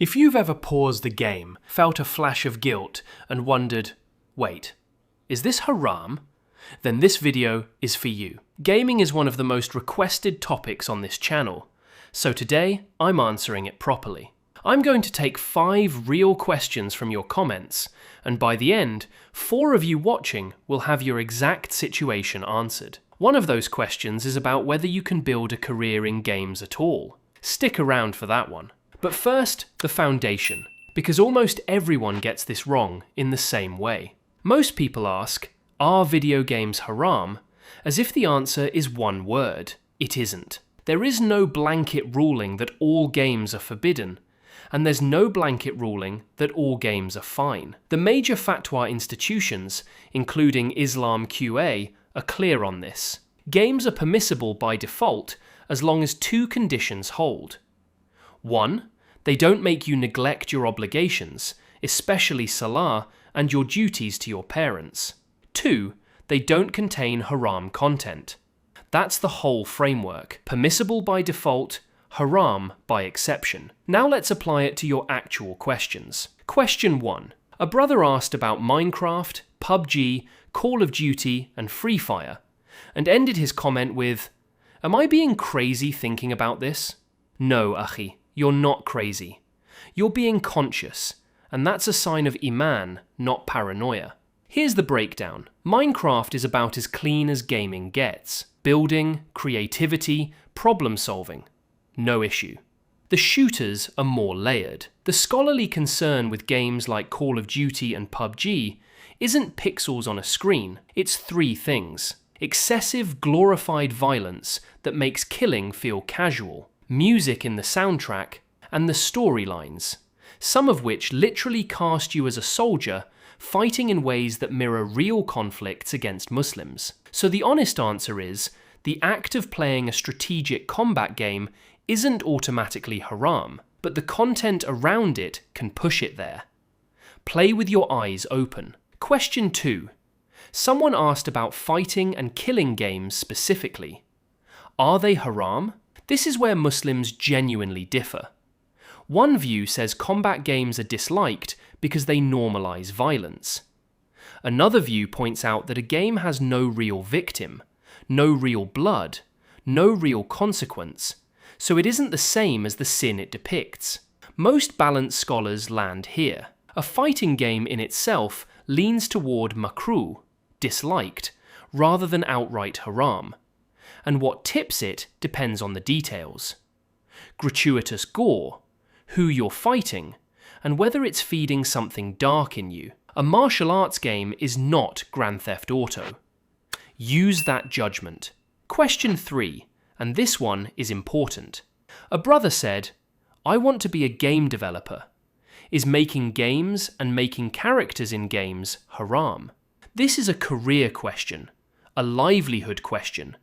If you've ever paused the game, felt a flash of guilt, and wondered, wait, is this haram? Then this video is for you. Gaming is one of the most requested topics on this channel, so today I'm answering it properly. I'm going to take 5 real questions from your comments, and by the end, 4 of you watching will have your exact situation answered. One of those questions is about whether you can build a career in games at all. Stick around for that one. But first, the foundation, because almost everyone gets this wrong in the same way. Most people ask, are video games haram? As if the answer is one word. It isn't. There is no blanket ruling that all games are forbidden, and there's no blanket ruling that all games are fine. The major fatwa institutions, including Islam QA, are clear on this. Games are permissible by default as long as 2 conditions hold. 1. They don't make you neglect your obligations, especially salah and your duties to your parents. 2. They don't contain haram content. That's the whole framework. Permissible by default, haram by exception. Now let's apply it to your actual questions. Question 1. A brother asked about Minecraft, PUBG, Call of Duty, and Free Fire, and ended his comment with, "Am I being crazy thinking about this?" No, Akhi. You're not crazy. You're being conscious, and that's a sign of iman, not paranoia. Here's the breakdown. Minecraft is about as clean as gaming gets. Building, creativity, problem solving. No issue. The shooters are more layered. The scholarly concern with games like Call of Duty and PUBG isn't pixels on a screen, it's 3 things. Excessive glorified violence that makes killing feel casual. Music in the soundtrack, and the storylines, some of which literally cast you as a soldier fighting in ways that mirror real conflicts against Muslims. So the honest answer is, the act of playing a strategic combat game isn't automatically haram, but the content around it can push it there. Play with your eyes open. Question 2. Someone asked about fighting and killing games specifically. Are they haram? This is where Muslims genuinely differ. One view says combat games are disliked because they normalize violence. Another view points out that a game has no real victim, no real blood, no real consequence, so it isn't the same as the sin it depicts. Most balanced scholars land here. A fighting game in itself leans toward makruh, disliked, rather than outright haram. And what tips it depends on the details. Gratuitous gore, who you're fighting, and whether it's feeding something dark in you. A martial arts game is not Grand Theft Auto. Use that judgment. Question 3, and this one is important. A brother said, I want to be a game developer. Is making games and making characters in games haram? This is a career question, a livelihood question,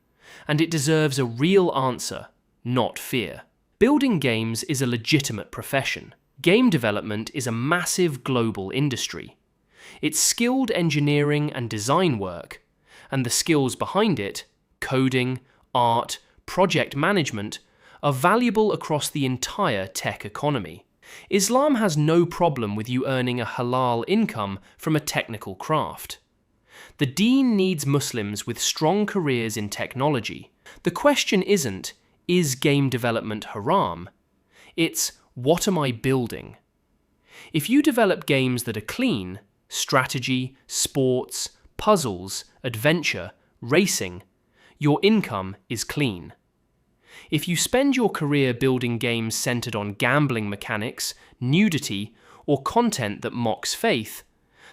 and it deserves a real answer, not fear. Building games is a legitimate profession. Game development is a massive global industry. It's skilled engineering and design work, and the skills behind it, coding, art, project management, are valuable across the entire tech economy. Islam has no problem with you earning a halal income from a technical craft. The Deen needs Muslims with strong careers in technology. The question isn't, is game development haram? It's, what am I building? If you develop games that are clean, strategy, sports, puzzles, adventure, racing, your income is clean. If you spend your career building games centered on gambling mechanics, nudity, or content that mocks faith,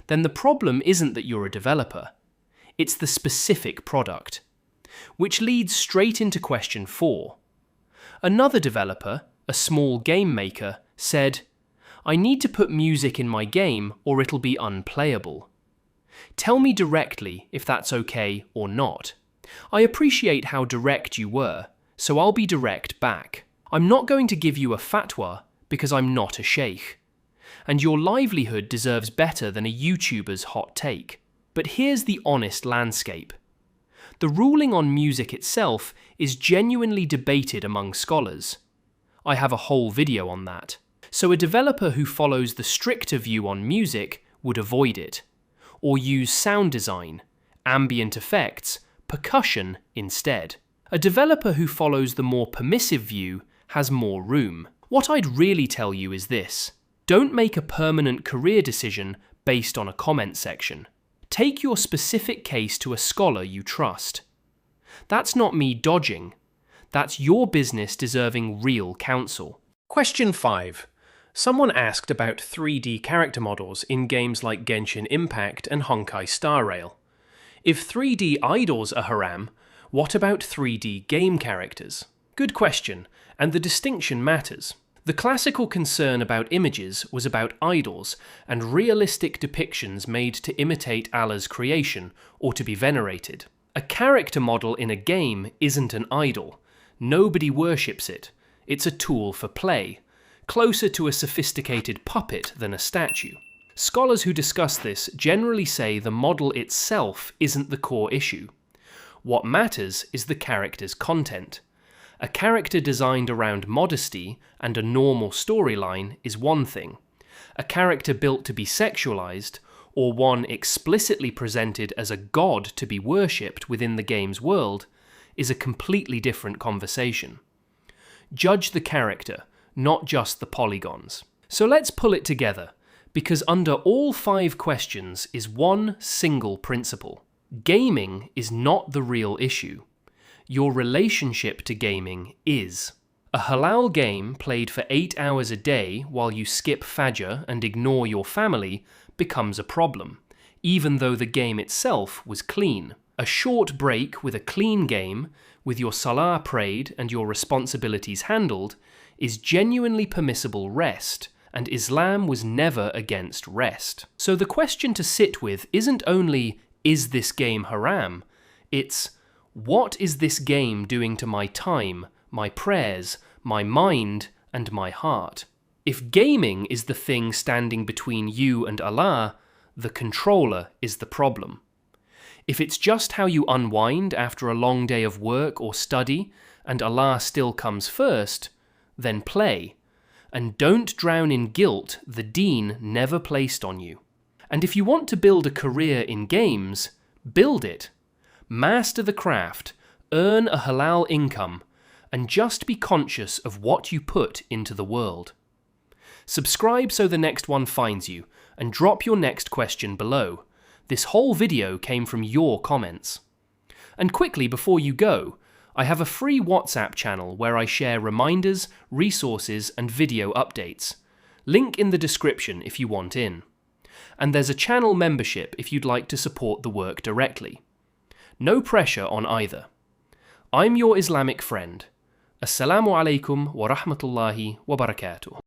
then the problem isn't that you're a developer. It's the specific product. Which leads straight into question 4. Another developer, a small game maker, said, I need to put music in my game or it'll be unplayable. Tell me directly if that's okay or not. I appreciate how direct you were, so I'll be direct back. I'm not going to give you a fatwa because I'm not a sheikh. And your livelihood deserves better than a YouTuber's hot take. But here's the honest landscape. The ruling on music itself is genuinely debated among scholars. I have a whole video on that. So a developer who follows the stricter view on music would avoid it, or use sound design, ambient effects, percussion instead. A developer who follows the more permissive view has more room. What I'd really tell you is this: don't make a permanent career decision based on a comment section. Take your specific case to a scholar you trust. That's not me dodging. That's your business deserving real counsel. Question 5. Someone asked about 3D character models in games like Genshin Impact and Honkai Star Rail. If 3D idols are haram, what about 3D game characters? Good question, and the distinction matters. The classical concern about images was about idols and realistic depictions made to imitate Allah's creation or to be venerated. A character model in a game isn't an idol. Nobody worships it. It's a tool for play, closer to a sophisticated puppet than a statue. Scholars who discuss this generally say the model itself isn't the core issue. What matters is the character's content. A character designed around modesty and a normal storyline is one thing. A character built to be sexualized, or one explicitly presented as a god to be worshipped within the game's world, is a completely different conversation. Judge the character, not just the polygons. So let's pull it together, because under all 5 questions is one single principle. Gaming is not the real issue. Your relationship to gaming is. A halal game played for 8 hours a day while you skip Fajr and ignore your family becomes a problem, even though the game itself was clean. A short break with a clean game, with your salah prayed and your responsibilities handled, is genuinely permissible rest, and Islam was never against rest. So the question to sit with isn't only, is this game haram? It's, what is this game doing to my time, my prayers, my mind, and my heart? If gaming is the thing standing between you and Allah, the controller is the problem. If it's just how you unwind after a long day of work or study, and Allah still comes first, then play. And don't drown in guilt the deen never placed on you. And if you want to build a career in games, build it. Master the craft, earn a halal income, and just be conscious of what you put into the world. Subscribe so the next one finds you, and drop your next question below. This whole video came from your comments. And quickly before you go, I have a free WhatsApp channel where I share reminders, resources, and video updates. Link in the description if you want in. And there's a channel membership if you'd like to support the work directly. No pressure on either. I'm your Islamic friend. Assalamu alaikum wa rahmatullahi wa barakatuh.